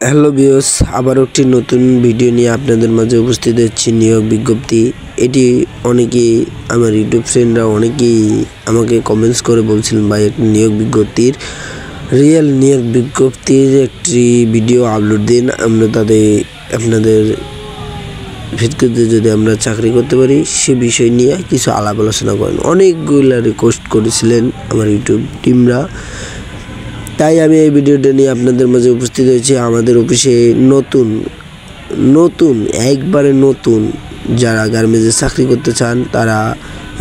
Hello viewers, আবার একটি নতুন ভিডিও নিয়ে আপনাদের মাঝে উপস্থিত হচ্ছি। নিয়োগ বিজ্ঞপ্তি এটি অনেকেই আমার ইউটিউব ফ্রেন্ডরা অনেকেই আমাকে কমেন্টস করে বলছিলেন ভাই একটি নিয়োগ বিজ্ঞপ্তির রিয়েল নিয়োগ বিজ্ঞপ্তির একটি ভিডিও আপলোড দিন, আমরা আপনাদের ভিত্তিতে যদি আমরা চাকরি করতে পারি সে বিষয় নিয়ে কিছু আলাপ আলোচনা করেন। অনেকগুলো রিকোয়েস্ট করেছিলেন আমার ইউটিউব টিমরা, তাই আমি এই ভিডিওটা নিয়ে আপনাদের মাঝে উপস্থিত হয়েছি। আমাদের অফিসে নতুন একবারে নতুন যারা গার্মেন্টসে চাকরি করতে চান তারা,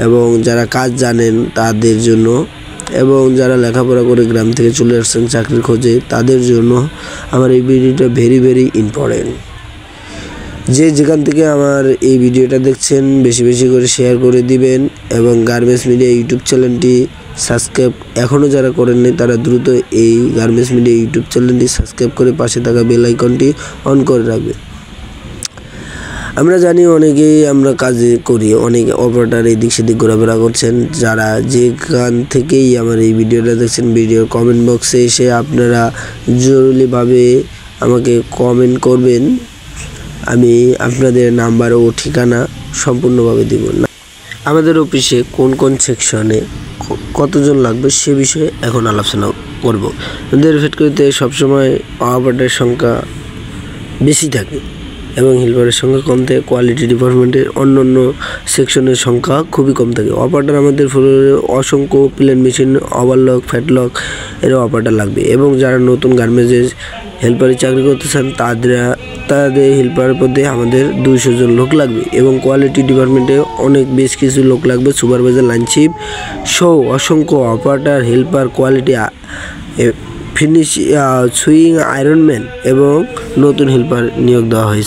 এবং যারা কাজ জানেন তাদের জন্য, এবং যারা লেখাপড়া করে গ্রাম থেকে চলে আসছেন চাকরির খোঁজে তাদের জন্য আমার এই ভিডিওটা ভেরি ইম্পর্টেন্ট। যেখান থেকে আমার এই ভিডিওটা দেখছেন বেশি বেশি করে শেয়ার করে দিবেন, এবং গার্মেন্টস মিডিয়া ইউটিউব চ্যানেলটি সাবস্ক্রাইব এখনও যারা করেননি তারা দ্রুত এই গার্মেন্টস মিডিয়া ইউটিউব চ্যানেলটি সাবস্ক্রাইব করে পাশে থাকা বেল আইকনটি অন করে রাখবে। আমরা জানি অনেকেই আমরা কাজে করি, অনেক অপারেটর এদিক সেদিক ঘোরাফেরা করছেন। যারা যেখান থেকেই আমার এই ভিডিওটা দেখছেন, ভিডিওর কমেন্ট বক্সে এসে আপনারা জরুরিভাবে আমাকে কমেন্ট করবেন, আমি আপনাদের নাম্বার ও ঠিকানা সম্পূর্ণভাবে দিব না। আমাদের অফিসে কোন সেকশনে কতজন লাগবে সে বিষয়ে এখন আলোচনা করব। আমাদের ফ্যাক্টরিতে সবসময় অপারেটরের সংখ্যা বেশি থাকে এবং হেল্পারের সংখ্যা কম থাকে। কোয়ালিটি ডিপার্টমেন্টের অন্য সেকশনের সংখ্যা খুবই কম থাকে। অপারেটর আমাদের ফ্লোরে অসংখ্য প্লেন মেশিন, ওভারলক, ফ্যাটলক এর অপারেটর লাগবে, এবং যারা নতুন গার্মেন্টসের হেল্পারে চাকরি করতে চান তাদের হেল্পারের পদে আমাদের 200 জন লোক লাগবে, এবং কোয়ালিটি ডিপার্টমেন্টে বেশ কিছু লোক লাগবে, সুপারভাইজার, লাইনশিপ সহ অসংখ্য operator, helper, quality finish, sewing, ironman এবং নতুন হেল্পার নিয়োগ দেওয়া হয়েছে।